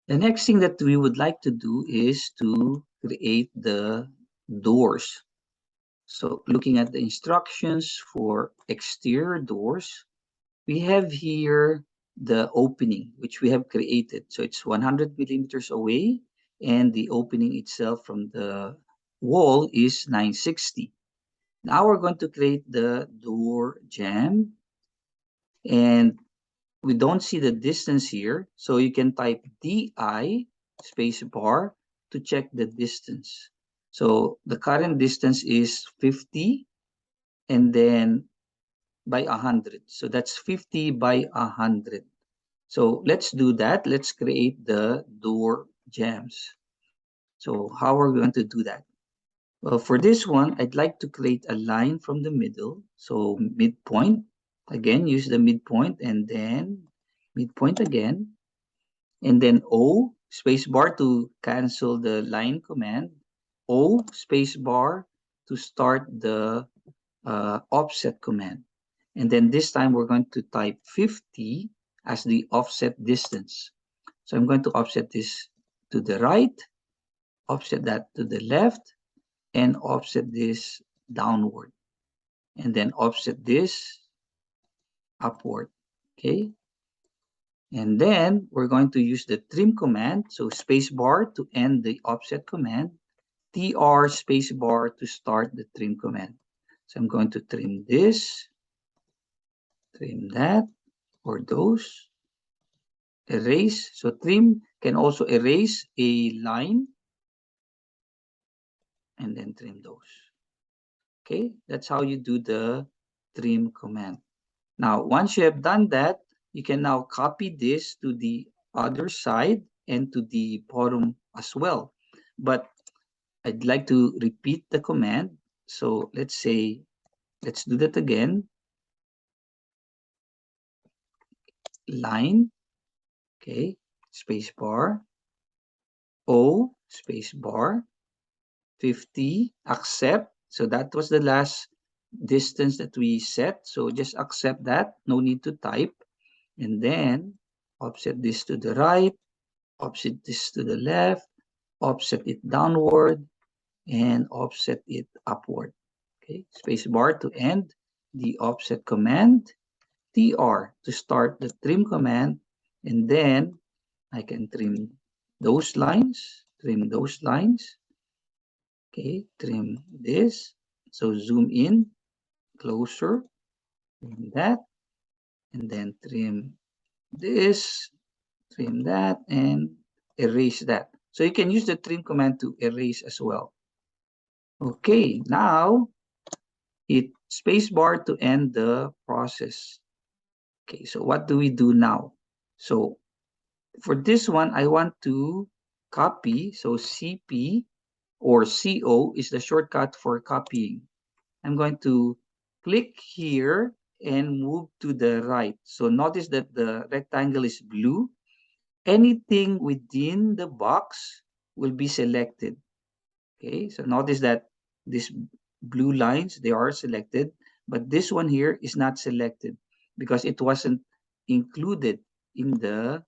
The next thing that we would like to do is to create the doors. So looking at the instructions for exterior doors, we have here the opening, which we have created. So it's 100 millimeters away, and the opening itself from the wall is 960. Now we're going to create the door jamb, and we don't see the distance here, so you can type DI space bar to check the distance. So the current distance is 50 and then by 100. So that's 50 by 100. So let's do that. Let's create the door jambs. So how are we going to do that? Well, for this one, I'd like to create a line from the middle. So midpoint, again, use the midpoint and then midpoint again. And then O space bar to cancel the line command. O space bar to start the offset command. And then this time we're going to type 50 as the offset distance. So I'm going to offset this to the right, offset that to the left, and offset this downward. And then offset this upward. Okay. And then we're going to use the trim command. So space bar to end the offset command, TR space bar to start the trim command. So I'm going to trim this, trim that, or those, erase. So trim can also erase a line and then trim those. Okay, that's how you do the trim command. Now, once you have done that, you can now copy this to the other side and to the bottom as well. But I'd like to repeat the command. So let's say, let's do that again. Line, okay, space bar, O, space bar, 50, accept. So that was the last distance that we set. So just accept that, no need to type. And then offset this to the right, offset this to the left, offset it downward, and offset it upward. Okay, space bar to end the offset command, TR to start the trim command, and then I can trim those lines, trim those lines. Okay, trim this. So zoom in closer, trim that, and then trim this, trim that, and erase that. So you can use the trim command to erase as well. Okay, now hit spacebar to end the process. Okay, so what do we do now? So for this one, I want to copy. So CP or CO is the shortcut for copying. I'm going to click here and move to the right. So notice that the rectangle is blue. Anything within the box will be selected. Okay, so notice that these blue lines, they are selected, but this one here is not selected because it wasn't included in the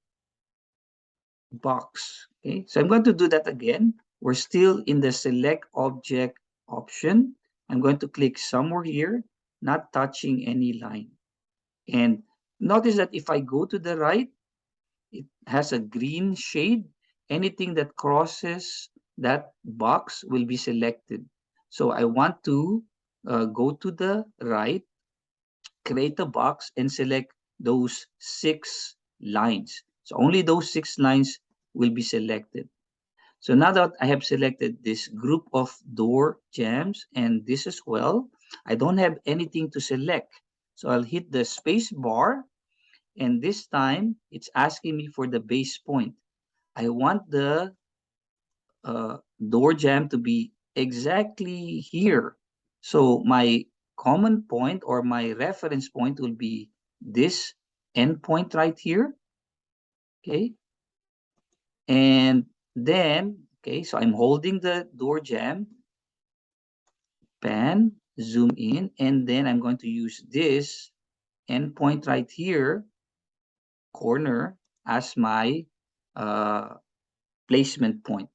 box. Okay, so I'm going to do that again. We're still in the select object option. I'm going to click somewhere here, not touching any line. And notice that if I go to the right, it has a green shade. Anything that crosses that box will be selected. So I want to go to the right, create a box, and select those 6 lines. So only those 6 lines will be selected. So now that I have selected this group of door jambs and this as well, I don't have anything to select. So I'll hit the space bar, and this time it's asking me for the base point. I want the door jamb to be exactly here. So my common point or my reference point will be this endpoint right here. Okay. And then, okay, so I'm holding the door jamb, pan, zoom in, and then I'm going to use this endpoint right here, corner, as my placement point.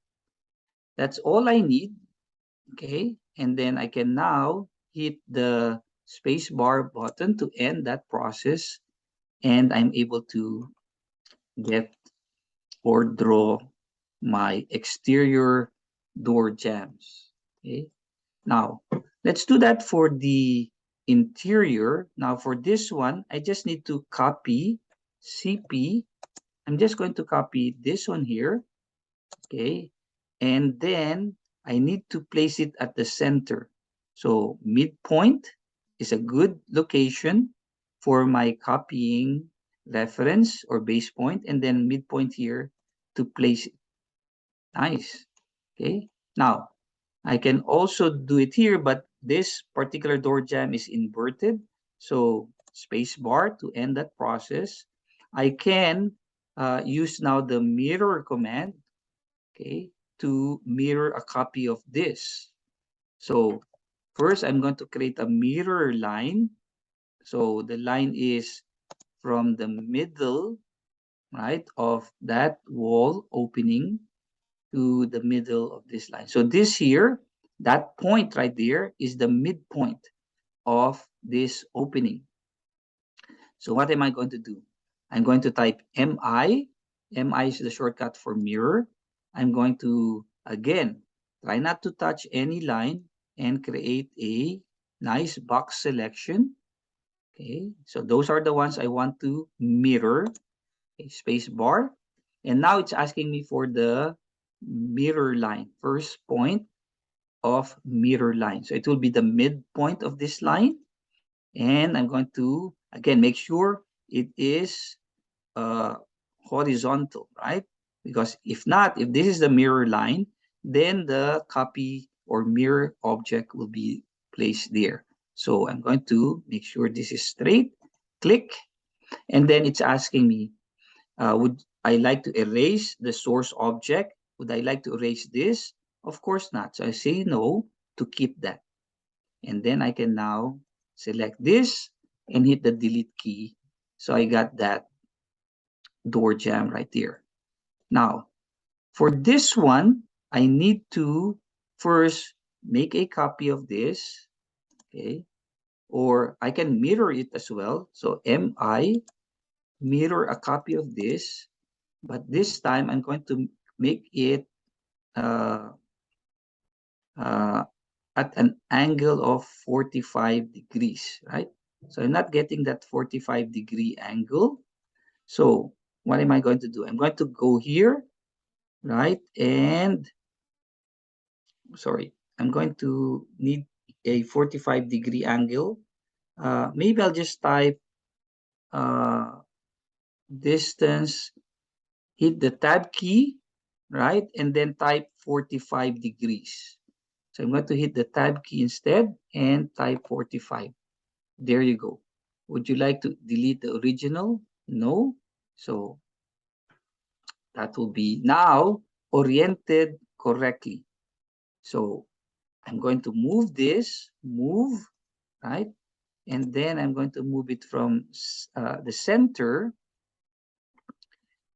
That's all I need. Okay, and then I can now hit the space bar button to end that process, and I'm able to get or draw my exterior door jambs. Okay, now let's do that for the interior. Now for this one, I just need to copy CP. I'm just going to copy this one here. Okay, and then I need to place it at the center. So midpoint is a good location for my copying reference or base point, and then midpoint here to place it. Nice. Okay, now I can also do it here, but this particular door jamb is inverted. So space bar to end that process. I can use now the mirror command, okay, to mirror a copy of this. So first, I'm going to create a mirror line. So the line is from the middle, right, of that wall opening to the middle of this line. So this here, that point right there is the midpoint of this opening. So what am I going to do? I'm going to type MI. MI is the shortcut for mirror. I'm going to, again, try not to touch any line and create a nice box selection. Okay, so those are the ones I want to mirror. Okay, space bar. And now it's asking me for the mirror line, first point of mirror line. So it will be the midpoint of this line. And I'm going to, again, make sure it is horizontal, right? Because if not, if this is the mirror line, then the copy or mirror object will be placed there. So I'm going to make sure this is straight, click, and then it's asking me, would I like to erase the source object? Would I like to erase this? Of course not. So I say no to keep that. And then I can now select this and hit the delete key. So I got that door jamb right there. Now, for this one, I need to first make a copy of this, okay? Or I can mirror it as well. So MI, mirror a copy of this, but this time I'm going to make it uh, uh, at an angle of 45 degrees, right? So I'm not getting that 45-degree angle. So what am I going to do? I'm going to go here, right? And sorry, I'm going to need a 45-degree angle. Maybe I'll just type distance, hit the tab key, right? And then type 45 degrees. So I'm going to hit the tab key instead and type 45. There you go. Would you like to delete the original? No. So that will be now oriented correctly. So I'm going to move this, move, right? And then I'm going to move it from the center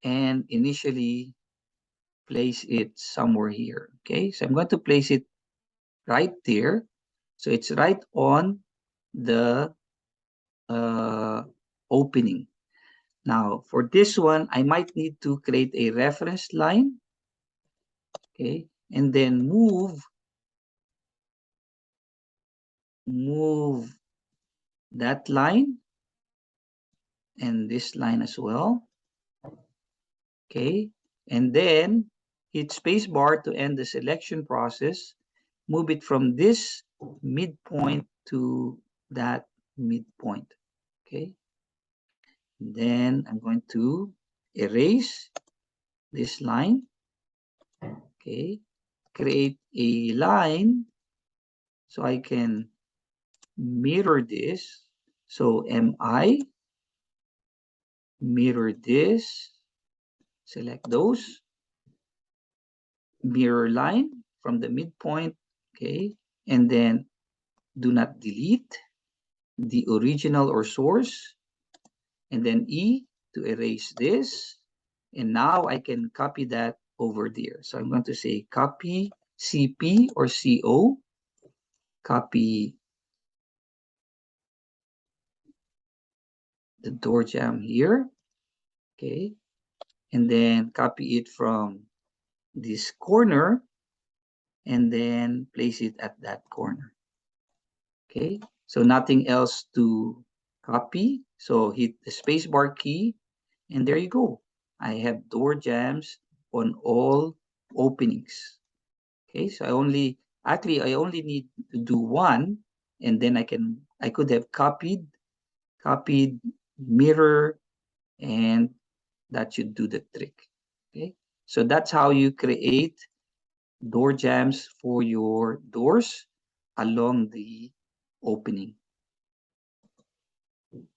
and initially place it somewhere here. Okay, so I'm going to place it right there. So it's right on the opening. Now, for this one, I might need to create a reference line. Okay, and then move that line and this line as well. Okay, and then hit spacebar to end the selection process. Move it from this midpoint to that midpoint. Okay, and then I'm going to erase this line. Okay, create a line so I can mirror this. So MI, mirror this, select those, mirror line from the midpoint, okay, and then do not delete the original or source, and then E to erase this, and now I can copy that over there. So I'm going to say copy CP or CO, copy the door jamb here, okay, and then copy it from this corner and then place it at that corner. Okay, so nothing else to copy. So hit the spacebar key and there you go. I have door jambs on all openings. Okay, so I only need to do one and then I could have copied mirror, and that should do the trick. Okay, so that's how you create door jambs for your doors along the opening.